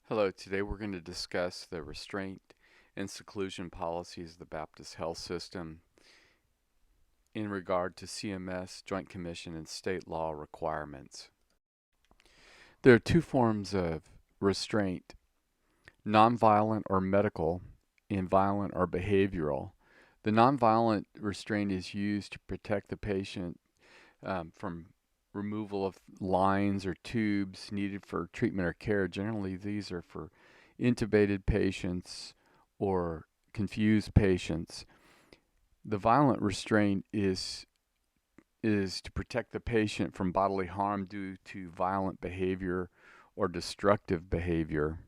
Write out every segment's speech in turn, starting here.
Hello, today we're going to discuss the restraint and seclusion policies of the Baptist Health System in regard to CMS, Joint Commission, and state law requirements. There are two forms of restraint: nonviolent or medical, and violent or behavioral. The nonviolent restraint is used to protect the patient from removal of lines or tubes needed for treatment or care. Generally, these are for intubated patients or confused patients. The violent restraint is to protect the patient from bodily harm due to violent behavior or destructive behavior.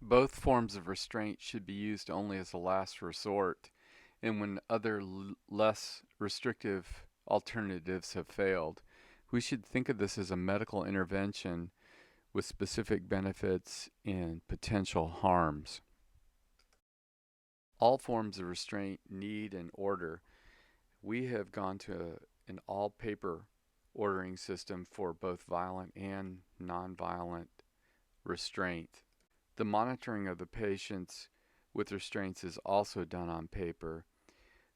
Both forms of restraint should be used only as a last resort and when other less restrictive alternatives have failed. We should think of this as a medical intervention with specific benefits and potential harms. All forms of restraint need an order. We have gone to an all paper ordering system for both violent and nonviolent restraint. The monitoring of the patients with restraints is also done on paper.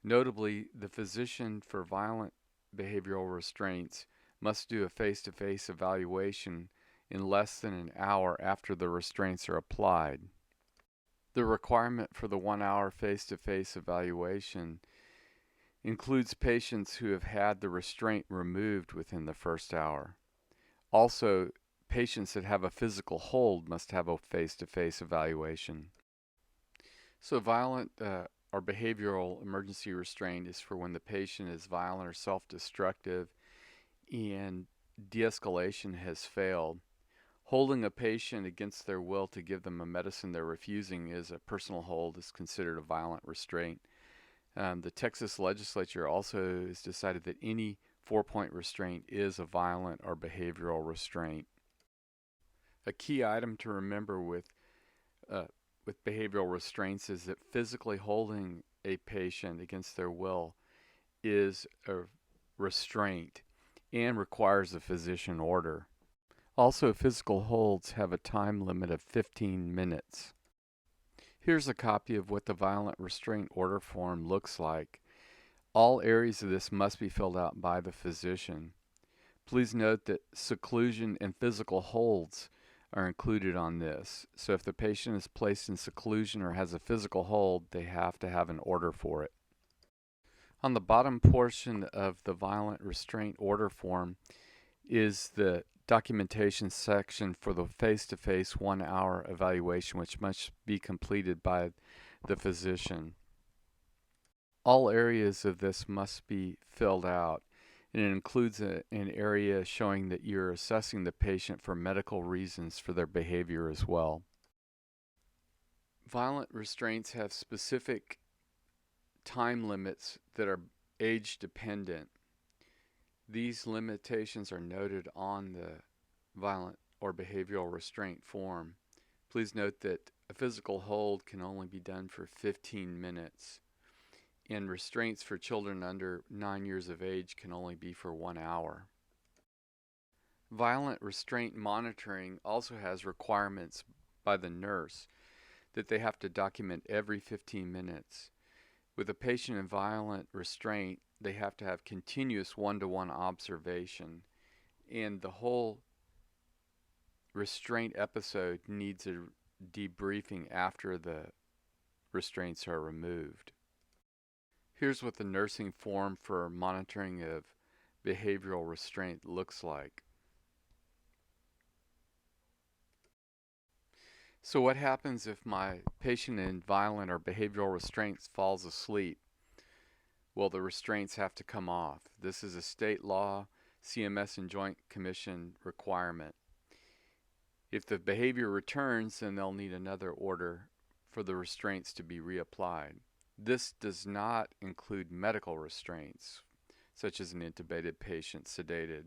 Notably, the physician for violent behavioral restraints must do a face-to-face evaluation in less than an hour after the restraints are applied. The requirement for the 1 hour face-to-face evaluation includes patients who have had the restraint removed within the first hour. Also, patients that have a physical hold must have a face-to-face evaluation. So violent or behavioral emergency restraint is for when the patient is violent or self-destructive and de-escalation has failed. Holding a patient against their will to give them a medicine they're refusing is a personal hold is considered a violent restraint. The Texas legislature also has decided that any 4-point restraint is a violent or behavioral restraint. A key item to remember with behavioral restraints is that physically holding a patient against their will is a restraint and requires a physician order. Also, physical holds have a time limit of 15 minutes. Here's a copy of what the violent restraint order form looks like. All areas of this must be filled out by the physician. Please note that seclusion and physical holds are included on this. So if the patient is placed in seclusion or has a physical hold, they have to have an order for it. On the bottom portion of the violent restraint order form is the documentation section for the face-to-face 1 hour evaluation, which must be completed by the physician. All areas of this must be filled out, and it includes an area showing that you're assessing the patient for medical reasons for their behavior as well. Violent restraints have specific time limits that are age dependent. These limitations are noted on the violent or behavioral restraint form. Please note that a physical hold can only be done for 15 minutes, and restraints for children under 9 years of age can only be for 1 hour. Violent restraint monitoring also has requirements by the nurse that they have to document every 15 minutes. With a patient in violent restraint, they have to have continuous one-to-one observation, and the whole restraint episode needs a debriefing after the restraints are removed. Here's what the nursing form for monitoring of behavioral restraint looks like. So what happens if my patient in violent or behavioral restraints falls asleep? Well, the restraints have to come off. This is a state law, CMS and Joint Commission requirement. If the behavior returns, then they'll need another order for the restraints to be reapplied. This does not include medical restraints, such as an intubated patient sedated.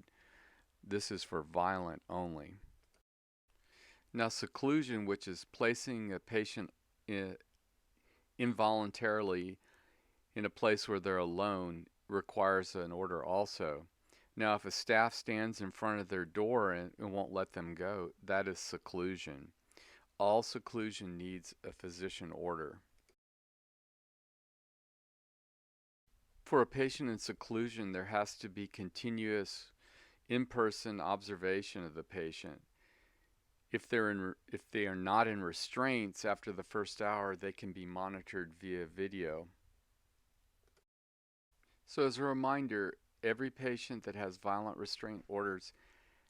This is for violent only. Now, seclusion, which is placing a patient involuntarily in a place where they're alone, requires an order also. Now, if a staff stands in front of their door and won't let them go, that is seclusion. All seclusion needs a physician order. For a patient in seclusion, there has to be continuous in-person observation of the patient. If they are not in restraints after the first hour, they can be monitored via video. So as a reminder, every patient that has violent restraint orders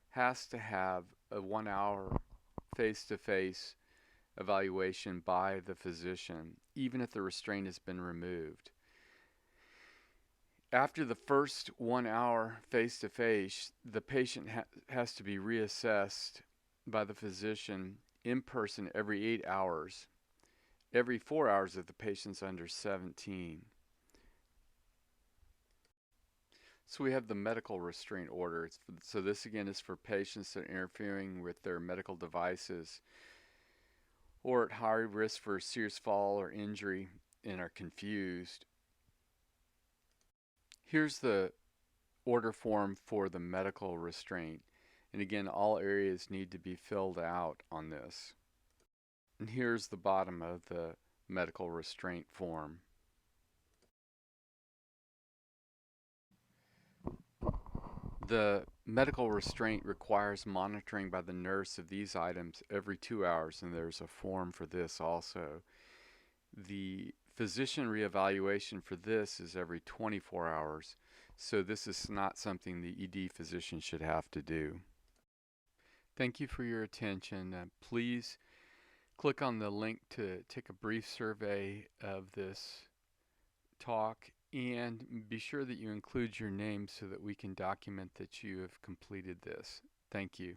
has to have a 1 hour face-to-face evaluation by the physician, even if the restraint has been removed. After the first 1 hour face-to-face, the patient has to be reassessed by the physician in person every 8 hours, every 4 hours if the patient's under 17. So we have the medical restraint order. So this again is for patients that are interfering with their medical devices or at high risk for serious fall or injury and are confused. Here's the order form for the medical restraint. And again, all areas need to be filled out on this. And here's the bottom of the medical restraint form. The medical restraint requires monitoring by the nurse of these items every 2 hours, and there's a form for this also. The physician reevaluation for this is every 24 hours, so this is not something the ED physician should have to do. Thank you for your attention. Please click on the link to take a brief survey of this talk, and be sure that you include your name so that we can document that you have completed this. Thank you.